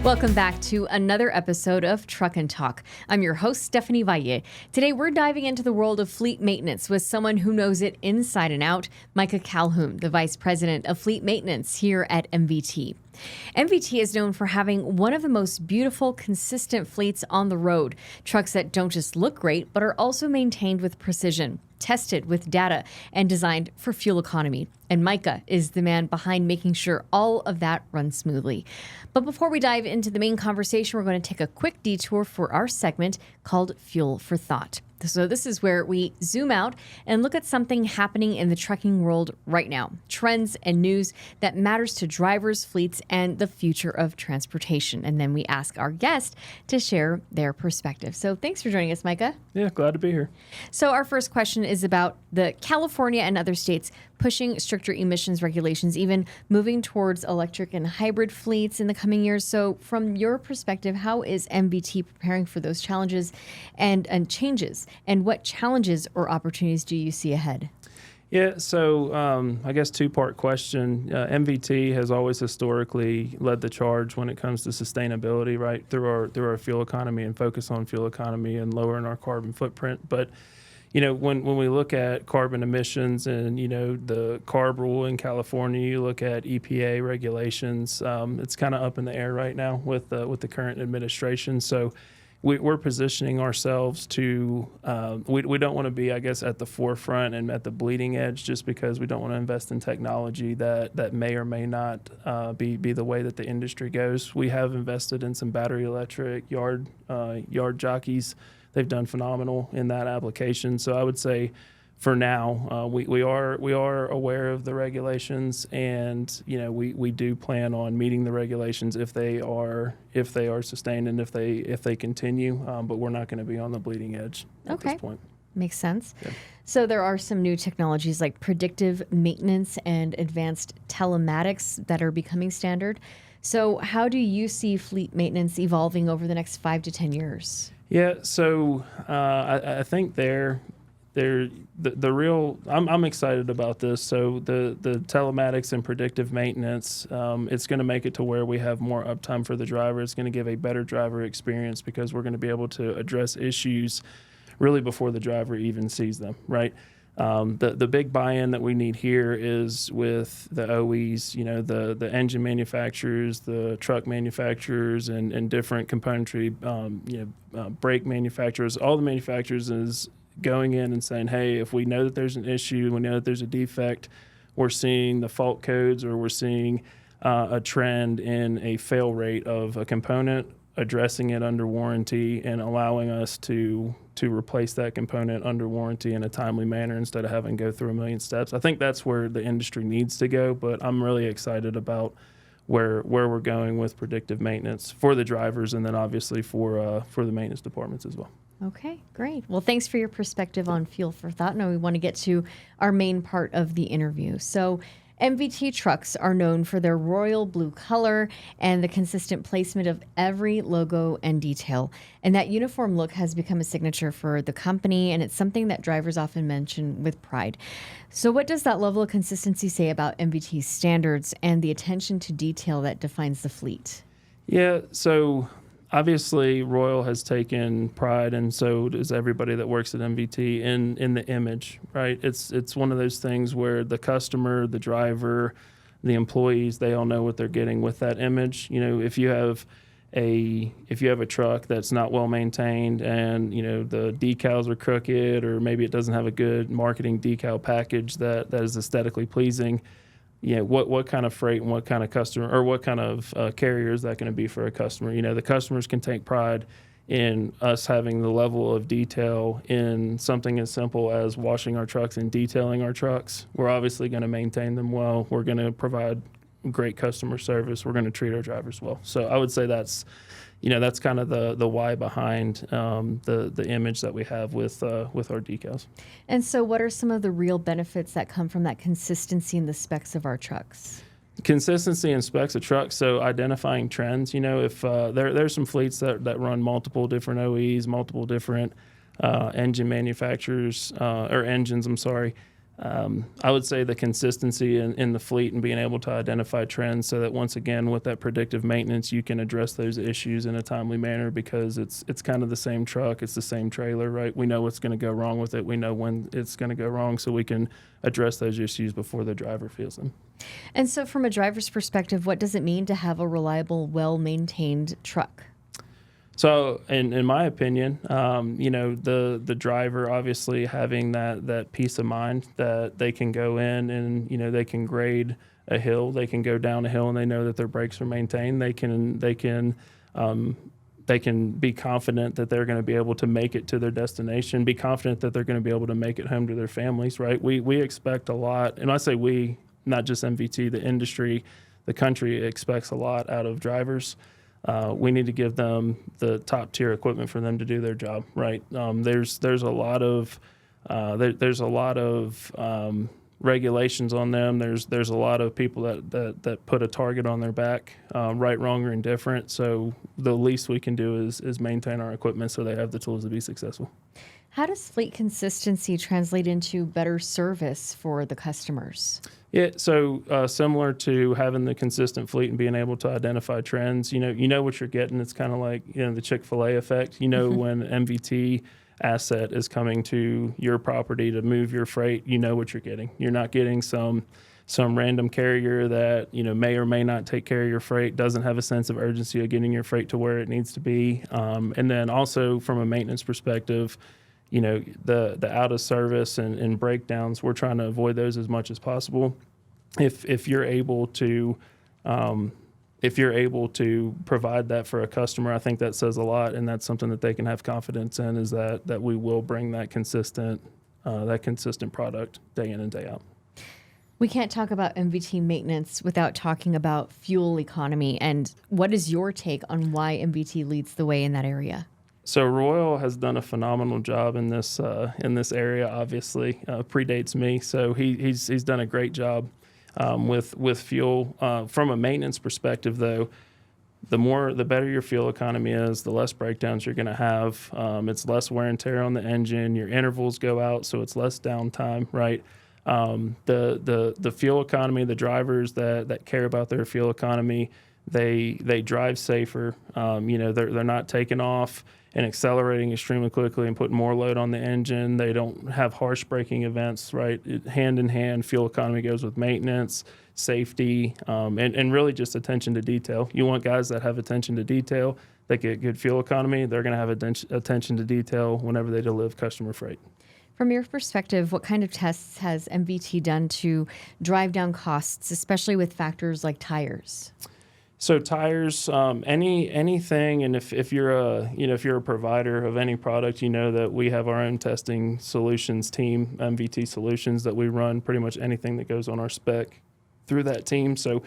Welcome back to another episode of Truck and Talk. I'm your host, Stephanie Valle. Today, we're diving into the world of fleet maintenance with someone who knows it inside and out, Micah Calhoun, the Vice President of Fleet Maintenance here at MVT. MVT is known for having one of the most beautiful, consistent fleets on the road. Trucks that don't just look great, but are also maintained with precision, tested with data, and designed for fuel economy. And Micah is the man behind making sure all of that runs smoothly. But before we dive into the main conversation, we're going to take a quick detour for our segment called Fuel for Thought. So this is where we zoom out and look at something happening in the trucking world right now, trends and news that matters to drivers, fleets, and the future of transportation. And then we ask our guest to share their perspective. So thanks for joining us, Micah. Yeah, glad to be here. So our first question is about the California and other states pushing stricter emissions regulations, even moving towards electric and hybrid fleets in the coming years. So from your perspective, how is MVT preparing for those challenges and changes? And what challenges or opportunities do you see ahead? Yeah, so I guess two-part question. MVT has always historically led the charge when it comes to sustainability, right, through our fuel economy and focus on fuel economy and lowering our carbon footprint. But when we look at carbon emissions and, the CARB rule in California, you look at EPA regulations, it's kind of up in the air right now with the current administration. So we're positioning ourselves to, we don't want to be, I guess, at the forefront and at the bleeding edge just because we don't want to invest in technology that may or may not be the way that the industry goes. We have invested in some battery electric yard jockeys. They've done phenomenal in that application. So I would say for now, we are aware of the regulations, and we do plan on meeting the regulations if they are sustained and if they continue. But we're not going to be on the bleeding edge at this point. Makes sense. Yeah. So there are some new technologies like predictive maintenance and advanced telematics that are becoming standard. So how do you see fleet maintenance evolving over the next 5 to 10 years? Yeah, so I think the real I'm excited about this. So the telematics and predictive maintenance, it's going to make it to where we have more uptime for the driver. It's going to give a better driver experience because we're going to be able to address issues really before the driver even sees them, right? The big buy-in that we need here is with the OEs, the engine manufacturers, the truck manufacturers, and different componentry, brake manufacturers. All the manufacturers is going in and saying, hey, if we know that there's an issue, we know that there's a defect, we're seeing the fault codes or we're seeing a trend in a fail rate of a component, addressing it under warranty and allowing us to replace that component under warranty in a timely manner instead of having to go through a million steps. I think that's where the industry needs to go, but I'm really excited about where we're going with predictive maintenance for the drivers and then obviously for the maintenance departments as well. Okay, great. Well, thanks for your perspective on Fuel for Thought. Now we want to get to our main part of the interview. So MVT trucks are known for their royal blue color and the consistent placement of every logo and detail. And that uniform look has become a signature for the company, and it's something that drivers often mention with pride. So what does that level of consistency say about MVT's standards and the attention to detail that defines the fleet? Yeah, so obviously Royal has taken pride, and so does everybody that works at MVT in the image, right? It's one of those things where the customer, the driver, the employees, they all know what they're getting with that image. If you have a truck that's not well maintained and the decals are crooked, or maybe it doesn't have a good marketing decal package that is aesthetically pleasing, what kind of freight and what kind of customer or what kind of carrier is that going to be for a customer? The customers can take pride in us having the level of detail in something as simple as washing our trucks and detailing our trucks. We're obviously going to maintain them well. We're going to provide great customer service. We're going to treat our drivers well. So I would say that's kind of the why behind the image that we have with our decals. And so what are some of the real benefits that come from that consistency in the specs of our trucks? Consistency in specs of trucks, so identifying trends. If there's some fleets that run multiple different OEs, multiple different engine manufacturers, or engines, I would say the consistency in the fleet and being able to identify trends so that once again with that predictive maintenance you can address those issues in a timely manner because it's kind of the same truck, it's the same trailer, right? We know what's going to go wrong with it, we know when it's going to go wrong, so we can address those issues before the driver feels them. And so from a driver's perspective, what does it mean to have a reliable, well-maintained truck? So, in my opinion, the driver obviously having that peace of mind that they can go in and they can grade a hill, they can go down a hill, and they know that their brakes are maintained. They can be confident that they're going to be able to make it to their destination. Be confident that they're going to be able to make it home to their families. Right? We expect a lot, and I say we, not just MVT, the industry, the country expects a lot out of drivers. We need to give them the top tier equipment for them to do their job, right? There's a lot of regulations on them. There's a lot of people that put a target on their back, right, wrong, or indifferent. So the least we can do is maintain our equipment so they have the tools to be successful. How does fleet consistency translate into better service for the customers? Yeah, so similar to having the consistent fleet and being able to identify trends, you know what you're getting. It's kind of like the Chick-fil-A effect. When MVT asset is coming to your property to move your freight, you know what you're getting. You're not getting some random carrier that may or may not take care of your freight, doesn't have a sense of urgency of getting your freight to where it needs to be, and then also from a maintenance perspective. The out of service and breakdowns, we're trying to avoid those as much as possible. If you're able to provide that for a customer, I think that says a lot, and that's something that they can have confidence in, is that we will bring that consistent product day in and day out. We can't talk about MVT maintenance without talking about fuel economy. And what is your take on why MVT leads the way in that area? So Royal has done a phenomenal job in this area. Obviously, predates me, so he's done a great job with fuel. From a maintenance perspective, though, the better your fuel economy is, the less breakdowns you're going to have. It's less wear and tear on the engine. Your intervals go out, so it's less downtime. Right. The fuel economy, the drivers that care about their fuel economy, they drive safer. They're not taking off and accelerating extremely quickly and putting more load on the engine. They don't have harsh braking events, right? Hand in hand, fuel economy goes with maintenance, safety, and really just attention to detail. You want guys that have attention to detail, that get good fuel economy, they're going to have attention to detail whenever they deliver customer freight. From your perspective, what kind of tests has MVT done to drive down costs, especially with factors like tires? So tires, anything, and if you're a provider of any product, that we have our own testing solutions team, MVT Solutions, that we run pretty much anything that goes on our spec through that team. So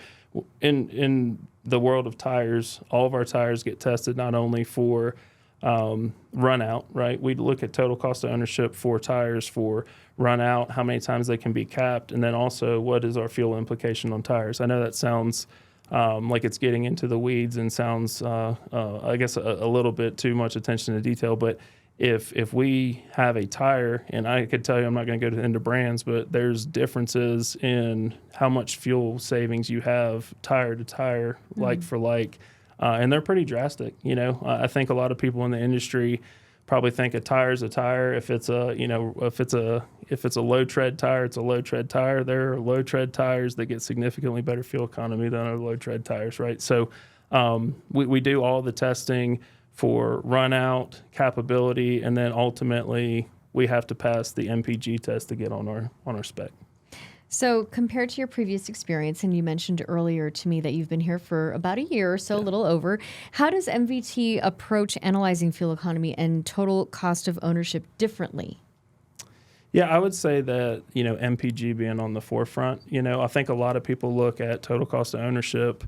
in the world of tires, all of our tires get tested not only for run out, right? We look at total cost of ownership for tires for run out, how many times they can be capped, and then also what is our fuel implication on tires. I know that sounds like it's getting into the weeds and sounds, I guess, a little bit too much attention to detail. But if we have a tire, and I could tell you, I'm not going to go into brands, but there's differences in how much fuel savings you have tire to tire, like for like, and they're pretty drastic. I think a lot of people in the industry probably think a tire is a tire. If it's a low tread tire, it's a low tread tire. There are low tread tires that get significantly better fuel economy than our low tread tires, right? So we do all the testing for run out, capability, and then ultimately we have to pass the MPG test to get on our spec. So compared to your previous experience, and you mentioned earlier to me that you've been here for about a year or so, a little over, how does MVT approach analyzing fuel economy and total cost of ownership differently? Yeah, I would say that, MPG being on the forefront, I think a lot of people look at total cost of ownership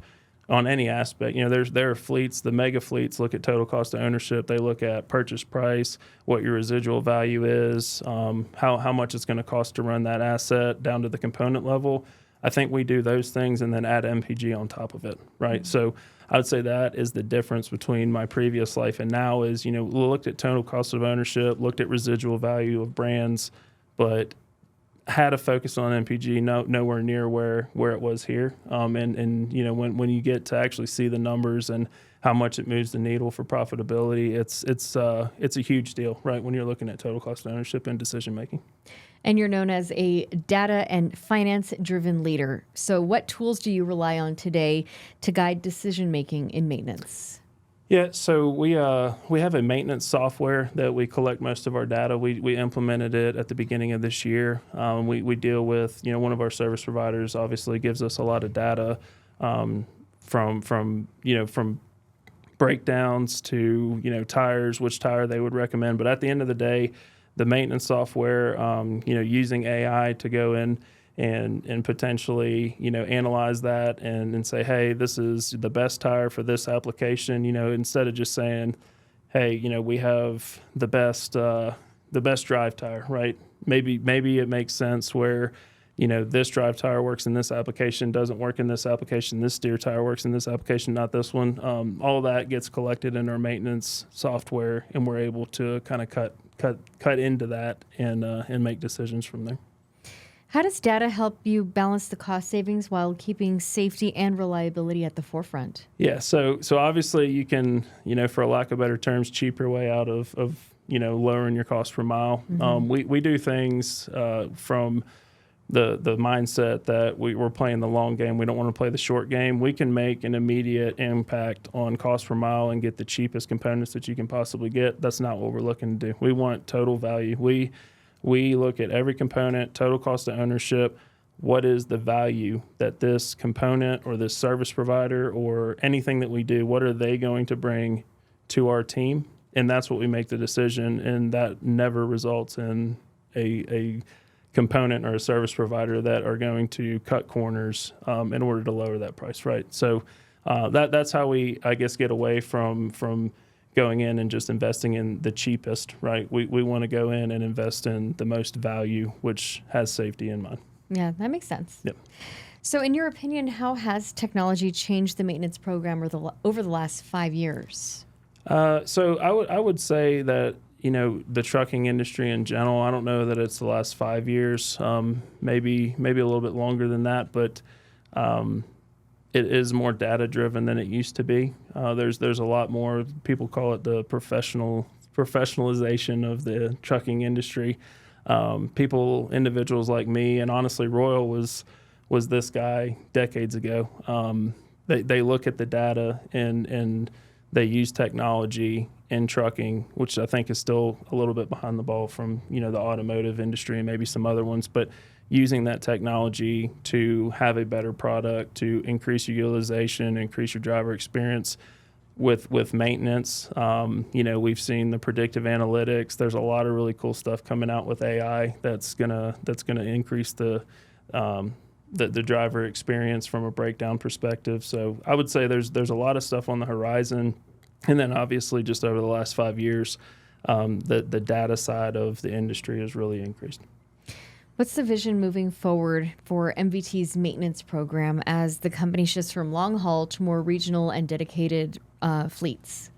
on any aspect. There are fleets, the mega fleets look at total cost of ownership. They look at purchase price, what your residual value is, how much it's going to cost to run that asset down to the component level. I think we do those things and then add MPG on top of it, right? So I would say that is the difference between my previous life and now is, we looked at total cost of ownership, looked at residual value of brands, but had a focus on MPG, nowhere near where it was here. And when you get to actually see the numbers and how much it moves the needle for profitability, it's a huge deal, right? When you're looking at total cost of ownership and decision making. And you're known as a data and finance-driven leader. So what tools do you rely on today to guide decision-making in maintenance? Yeah, so we have a maintenance software that we collect most of our data. We implemented it at the beginning of this year. We deal with, one of our service providers obviously gives us a lot of data from breakdowns to, tires, which tire they would recommend. But at the end of the day, the maintenance software, using AI to go in and potentially, analyze that and say, hey, this is the best tire for this application, instead of just saying, hey, we have the best drive tire, right? Maybe it makes sense where, this drive tire works in this application, doesn't work in this application. This steer tire works in this application, not this one. All that gets collected in our maintenance software, and we're able to kind of cut into that and make decisions from there. How does data help you balance the cost savings while keeping safety and reliability at the forefront? Yeah, so obviously you can, for a lack of better terms, cheap your way out of lowering your cost per mile. Mm-hmm. We do things from the mindset that we're playing the long game. We don't want to play the short game. We can make an immediate impact on cost per mile and get the cheapest components that you can possibly get. That's not what we're looking to do. We want total value. We look at every component, total cost of ownership. What is the value that this component or this service provider or anything that we do, what are they going to bring to our team? And that's what we make the decision. And that never results in a component or a service provider that are going to cut corners in order to lower that price, right? So that's how we, I guess, get away from going in and just investing in the cheapest, right? We want to go in and invest in the most value, which has safety in mind. Yeah, that makes sense. Yep. So in your opinion, how has technology changed the maintenance program over the last 5 years? So I would say that, the trucking industry in general, I don't know that it's the last 5 years, maybe a little bit longer than that, but it is more data driven than it used to be. There's a lot more, people call it the professionalization of the trucking industry. Individuals like me, and honestly Royal was this guy decades ago. They look at the data and they use technology in trucking, which I think is still a little bit behind the ball from, the automotive industry and maybe some other ones, but using that technology to have a better product, to increase your utilization, increase your driver experience with maintenance. We've seen the predictive analytics. There's a lot of really cool stuff coming out with AI that's gonna increase the driver experience from a breakdown perspective. So I would say there's a lot of stuff on the horizon. And then obviously just over the last 5 years, the data side of the industry has really increased. What's the vision moving forward for MVT's maintenance program as the company shifts from long haul to more regional and dedicated fleets?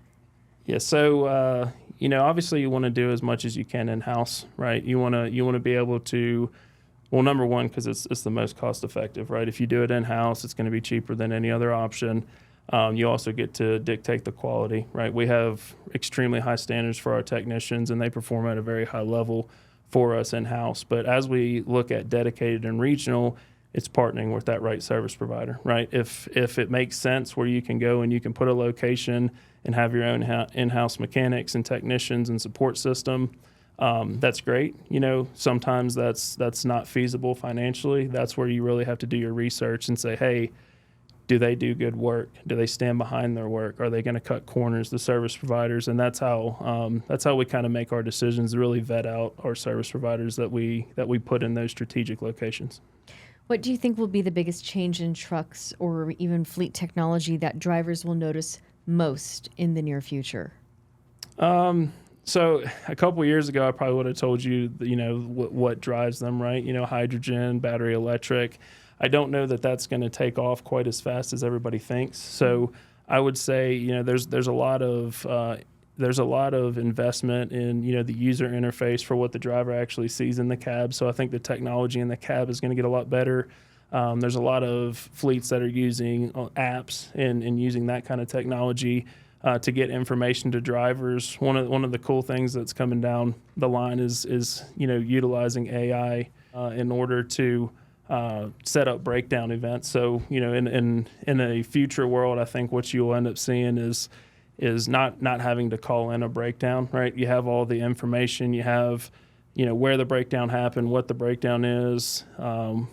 Yeah, so obviously you want to do as much as you can in house, right? You want to be able to, well, number one, because it's the most cost effective, right? If you do it in house, it's going to be cheaper than any other option. You also get to dictate the quality, right? We have extremely high standards for our technicians, and they perform at a very high level for us in-house. But as we look at dedicated and regional, it's partnering with that right service provider, right? If it makes sense where you can go and you can put a location and have your own in-house mechanics and technicians and support system, that's great. Sometimes that's not feasible financially. That's where you really have to do your research and say, hey, do they do good work? Do they stand behind their work? Are they going to cut corners, the service providers? And that's how we kind of make our decisions, really vet out our service providers that we put in those strategic locations. What do you think will be the biggest change in trucks or even fleet technology that drivers will notice most in the near future? So a couple of years ago, I probably would have told you, what drives them, right? Hydrogen, battery electric. I don't know that that's going to take off quite as fast as everybody thinks. So I would say, there's a lot of there's a lot of investment in, the user interface for what the driver actually sees in the cab. So I think the technology in the cab is going to get a lot better. There's a lot of fleets that are using apps and using that kind of technology to get information to drivers. One of the cool things that's coming down the line is utilizing AI in order to set up breakdown events. So in a future world, I think what you'll end up seeing is not having to call in a breakdown, right? You have all the information, you have where the breakdown happened, what the breakdown is, all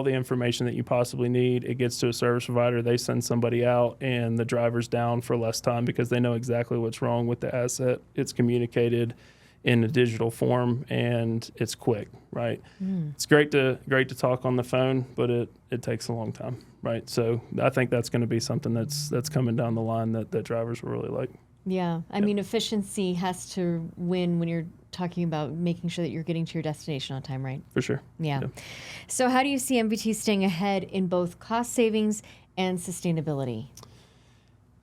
the information that you possibly need. It gets to a service provider, they send somebody out, and the driver's down for less time because they know exactly what's wrong with the asset. It's communicated in a digital form, and it's quick, right? It's great to talk on the phone, but it takes a long time, right? So I think that's going to be something that's coming down the line that drivers will really like. Yeah, I mean, efficiency has to win when you're talking about making sure that you're getting to your destination on time, right? For sure. Yeah. So how do you see MVT staying ahead in both cost savings and sustainability?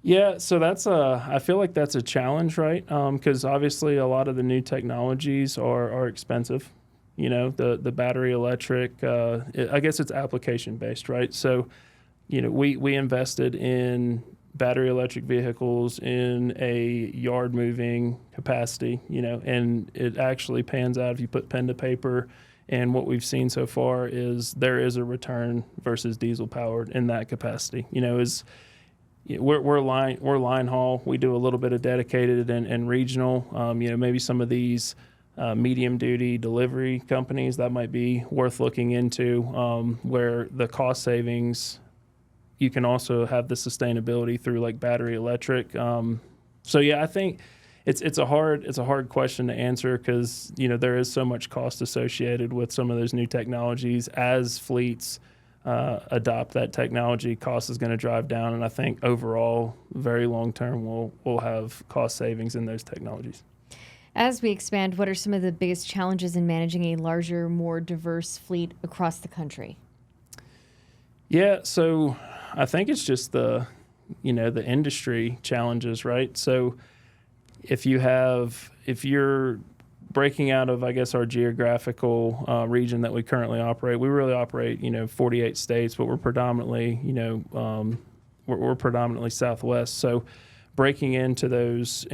Yeah, so I feel like that's a challenge, right? Because obviously a lot of the new technologies are expensive. The battery electric, I guess it's application based, right? So, we invested in battery electric vehicles in a yard moving capacity, and it actually pans out if you put pen to paper. And what we've seen so far is there is a return versus diesel powered in that capacity. We're line haul. We do a little bit of dedicated and regional. Maybe some of these medium duty delivery companies that might be worth looking into, where the cost savings, you can also have the sustainability through like battery electric. I think it's a hard question to answer because there is so much cost associated with some of those new technologies. As fleets adopt that technology, cost is going to drive down, and I think overall, very long term, we'll have cost savings in those technologies. As we expand, what are some of the biggest challenges in managing a larger, more diverse fleet across the country? Yeah, so I think it's just the industry challenges, right? So if you're breaking out of, I guess, our geographical region that we currently operate, we really operate, 48 states, but we're predominantly, we're predominantly Southwest. So breaking into those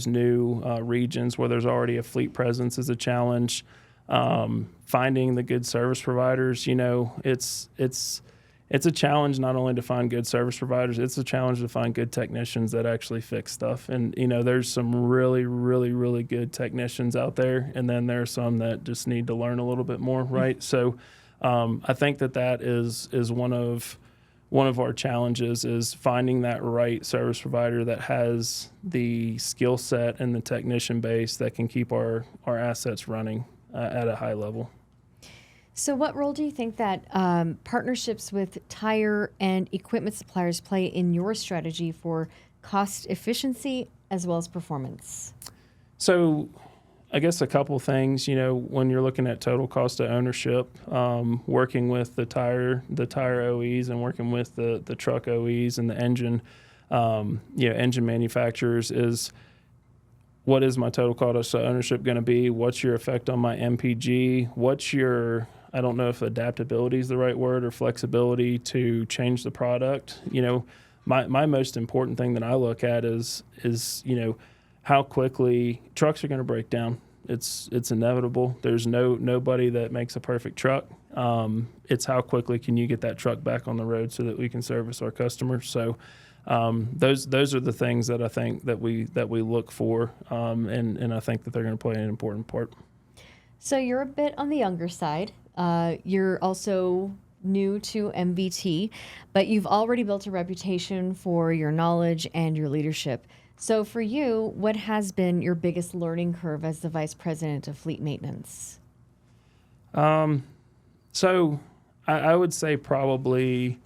new regions where there's already a fleet presence is a challenge. Finding the good service providers, it's a challenge not only to find good service providers, it's a challenge to find good technicians that actually fix stuff. And, there's some really, really, really good technicians out there. And then there are some that just need to learn a little bit more, right? So I think that is one of our challenges is finding that right service provider that has the skill set and the technician base that can keep our assets running at a high level. So what role do you think that partnerships with tire and equipment suppliers play in your strategy for cost efficiency as well as performance? So I guess a couple things, when you're looking at total cost of ownership, working with the tire OEs and working with the truck OEs and the engine manufacturers is, what is my total cost of ownership going to be? What's your effect on my MPG? What's your, I don't know if adaptability is the right word, or flexibility to change the product? My most important thing that I look at is how quickly trucks are going to break down. It's inevitable. There's nobody that makes a perfect truck. It's how quickly can you get that truck back on the road so that we can service our customers. So those are the things that I think that we look for, and I think that they're going to play an important part. So you're a bit on the younger side. You're also new to MVT, but you've already built a reputation for your knowledge and your leadership. So for you, what has been your biggest learning curve as the Vice President of Fleet Maintenance? So I would say probably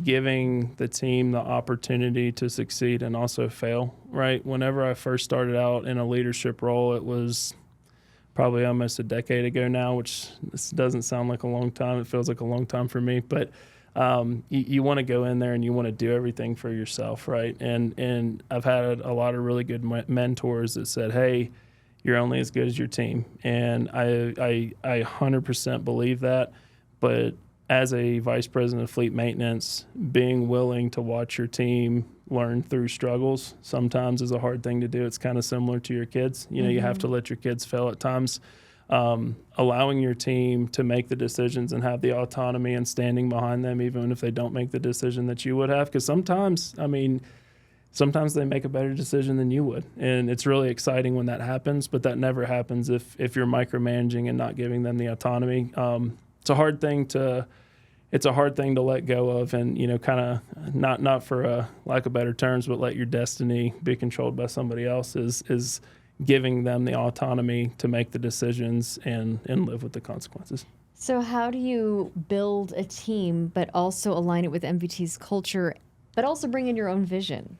giving the team the opportunity to succeed and also fail, right? Whenever I first started out in a leadership role, it was probably almost a decade ago now, which this doesn't sound like a long time. It feels like a long time for me. But you want to go in there and you want to do everything for yourself, right? And I've had a lot of really good mentors that said, hey, you're only as good as your team. And I 100% believe that. But as a vice president of fleet maintenance, being willing to watch your team learn through struggles sometimes is a hard thing to do. It's kind of similar to your kids. You know, you have to let your kids fail at times. Allowing your team to make the decisions and have the autonomy and standing behind them, even if they don't make the decision that you would have. Because sometimes they make a better decision than you would. And it's really exciting when that happens, but that never happens if you're micromanaging and not giving them the autonomy. It's a hard thing to let go of, and, you know, kind of not for a lack of better terms, but let your destiny be controlled by somebody else is giving them the autonomy to make the decisions and live with the consequences. So how do you build a team but also align it with MVT's culture, but also bring in your own vision?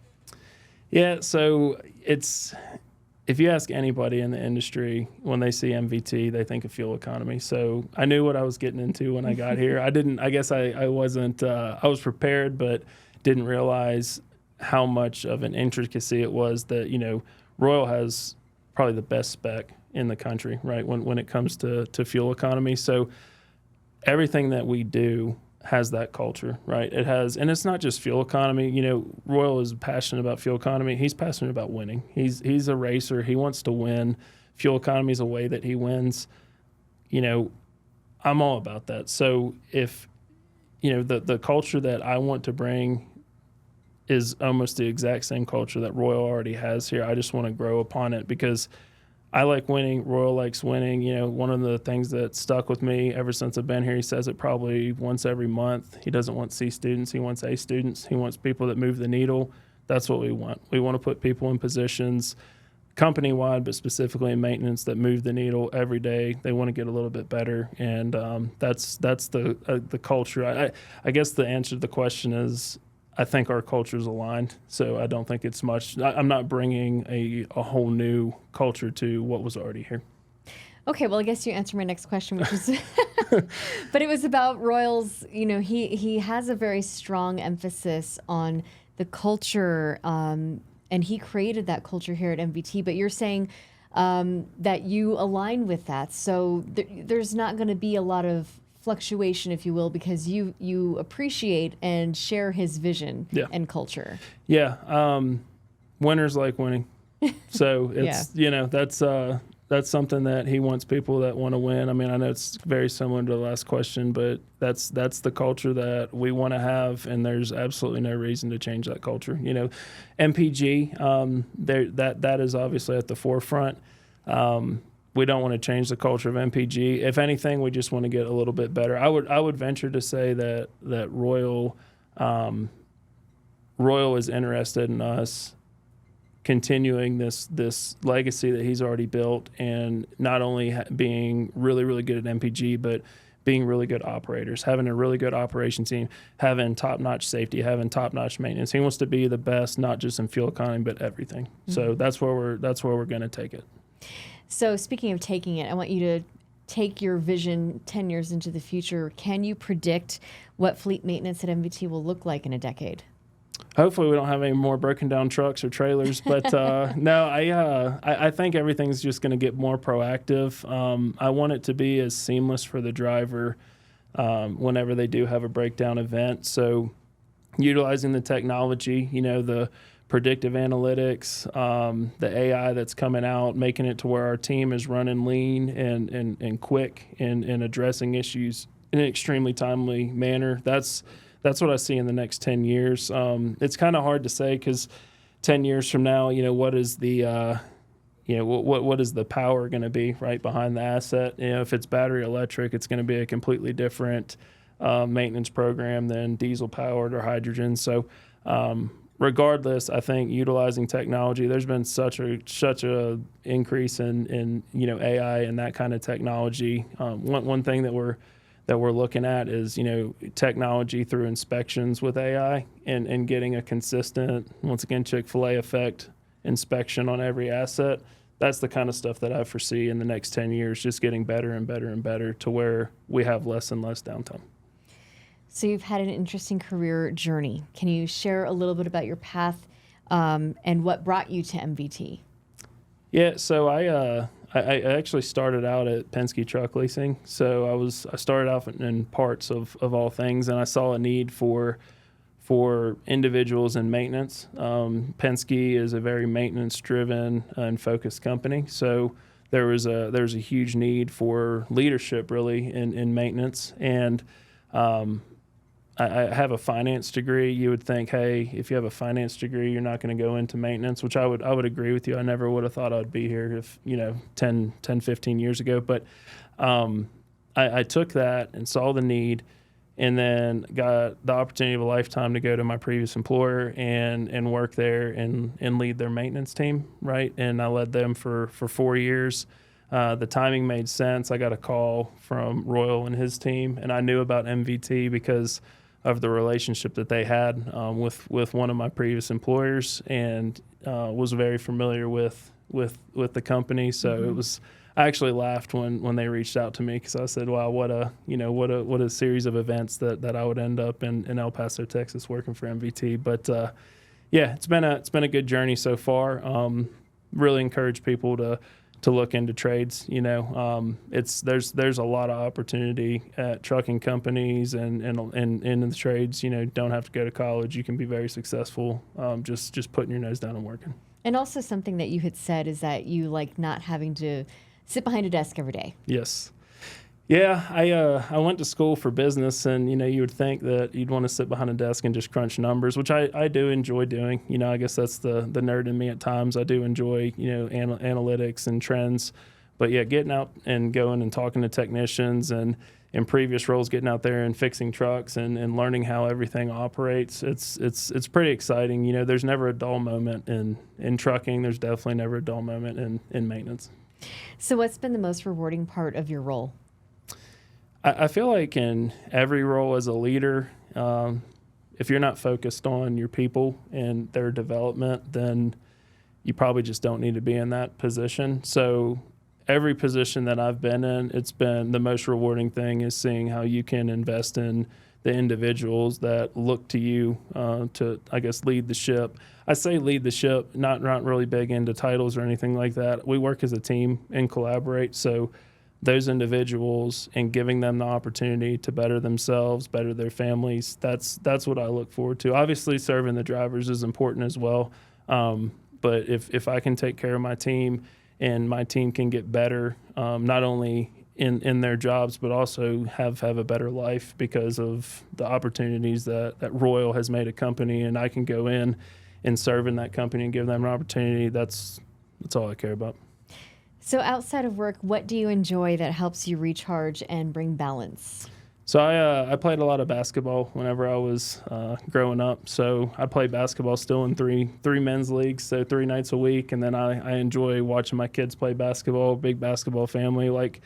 Yeah, so if you ask anybody in the industry, when they see MVT, they think of fuel economy. So I knew what I was getting into when I got here. I was prepared, but didn't realize how much of an intricacy it was that, you know, Royal has probably the best spec in the country, right, when it comes to fuel economy. So everything that we do has that culture, right? It has, and it's not just fuel economy. You know, Royal is passionate about fuel economy. He's passionate about winning. He's a racer. He wants to win. Fuel economy is a way that he wins. You know, I'm all about that. So if, you know, the culture that I want to bring is almost the exact same culture that Royal already has here. I just want to grow upon it because I like winning. Royal likes winning. You know, one of the things that stuck with me ever since I've been here, he says it probably once every month. He doesn't want C students. He wants A students. He wants people that move the needle. That's what we want. We want to put people in positions company-wide, but specifically in maintenance, that move the needle every day. They want to get a little bit better, and that's the culture. I guess the answer to the question is, I think our culture is aligned, so I don't think it's much. I'm not bringing a whole new culture to what was already here. Okay, well, I guess you answered my next question, which is, but it was about Royals. You know, he has a very strong emphasis on the culture, and he created that culture here at MVT. But you're saying that you align with that, so there's not going to be a lot of fluctuation, if you will, because you appreciate and share his vision and culture. Yeah, winners like winning, so it's you know, that's something that he wants, people that want to win. I mean, I know it's very similar to the last question, but that's the culture that we want to have, and there's absolutely no reason to change that culture. You know, MPG, that is obviously at the forefront. We don't want to change the culture of MPG. If anything, we just want to get a little bit better. I would venture to say that Royal is interested in us continuing this legacy that he's already built, and not only being really, really good at MPG, but being really good operators, having a really good operation team, having top-notch safety, having top-notch maintenance. He wants to be the best, not just in fuel economy, but everything. Mm-hmm. So that's where we're going to take it. So speaking of taking it, I want you to take your vision 10 years into the future. Can you predict what fleet maintenance at MVT will look like in a decade? Hopefully we don't have any more broken down trucks or trailers, but no, I think everything's just going to get more proactive. I want it to be as seamless for the driver whenever they do have a breakdown event. So utilizing the technology, you know, the predictive analytics, the AI that's coming out, making it to where our team is running lean and quick and addressing issues in an extremely timely manner. That's what I see in the next 10 years. It's kind of hard to say because 10 years from now, you know, what is the what is the power going to be right behind the asset? You know, if it's battery electric, it's going to be a completely different maintenance program than diesel powered or hydrogen. So regardless, I think utilizing technology, there's been such a increase in you know, AI and that kind of technology. One thing that we're looking at is, you know, technology through inspections with AI and getting a consistent, once again, Chick-fil-A effect inspection on every asset. That's the kind of stuff that I foresee in the next 10 years, just getting better and better and better to where we have less and less downtime. So you've had an interesting career journey. Can you share a little bit about your path and what brought you to MVT? Yeah, so I actually started out at Penske Truck Leasing. So I started off in parts of all things, and I saw a need for individuals in maintenance. Penske is a very maintenance driven and focused company. So there was a huge need for leadership really in maintenance. And I have a finance degree. You would think, hey, if you have a finance degree, you're not going to go into maintenance, which I would agree with you. I never would have thought I'd be here if, 10, 15 years ago. But I took that and saw the need, and then got the opportunity of a lifetime to go to my previous employer and work there and lead their maintenance team, right? And I led them for 4 years. The timing made sense. I got a call from Royal and his team, and I knew about MVT because of the relationship that they had with one of my previous employers, and was very familiar with the company. So it was. I actually laughed when they reached out to me, because I said, "Wow, what a series of events that I would end up in El Paso, Texas, working for MVT." But yeah, it's been a good journey so far. Really encourage people to look into trades. There's a lot of opportunity at trucking companies and in the trades. Don't have to go to college. You can be very successful just putting your nose down and working. And also something that you had said is that you like not having to sit behind a desk every day. Yes. Yeah, I went to school for business, and you would think that you'd want to sit behind a desk and just crunch numbers, which I do enjoy doing. I guess that's the nerd in me at times. I do enjoy analytics and trends, but yeah, getting out and going and talking to technicians, and in previous roles getting out there and fixing trucks and learning how everything operates, it's pretty exciting. There's never a dull moment in trucking. There's definitely never a dull moment in maintenance. So what's been the most rewarding part of your role? I feel like in every role as a leader, if you're not focused on your people and their development, then you probably just don't need to be in that position. So every position that I've been in, it's been the most rewarding thing is seeing how you can invest in the individuals that look to you to, I guess, lead the ship. I say lead the ship, not really big into titles or anything like that. We work as a team and collaborate. So those individuals and giving them the opportunity to better themselves, better their families, that's what I look forward to. Obviously, serving the drivers is important as well. But if I can take care of my team and my team can get better, not only in their jobs, but also have a better life because of the opportunities that Royal has made a company, and I can go in and serve in that company and give them an opportunity, that's all I care about. So outside of work, what do you enjoy that helps you recharge and bring balance? So I played a lot of basketball whenever I was growing up. So I played basketball still in three men's leagues, so 3 nights a week. And then I enjoy watching my kids play basketball, big basketball family, like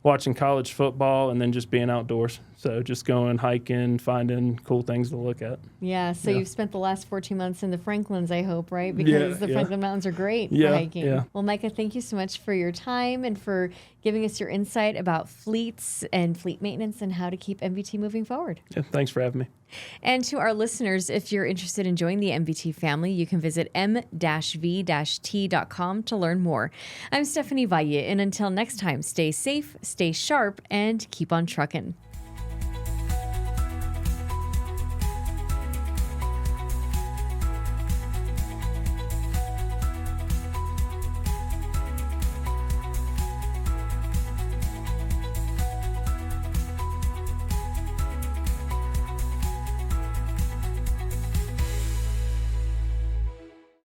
watching college football and then just being outdoors. So just going hiking, finding cool things to look at. Yeah, so you've spent the last 14 months in the Franklins, I hope, right? Because the Franklin Mountains are great for hiking. Yeah. Well, Micah, thank you so much for your time and for giving us your insight about fleets and fleet maintenance and how to keep MVT moving forward. Yeah, thanks for having me. And to our listeners, if you're interested in joining the MVT family, you can visit m-v-t.com to learn more. I'm Stephanie Valle, and until next time, stay safe, stay sharp, and keep on trucking.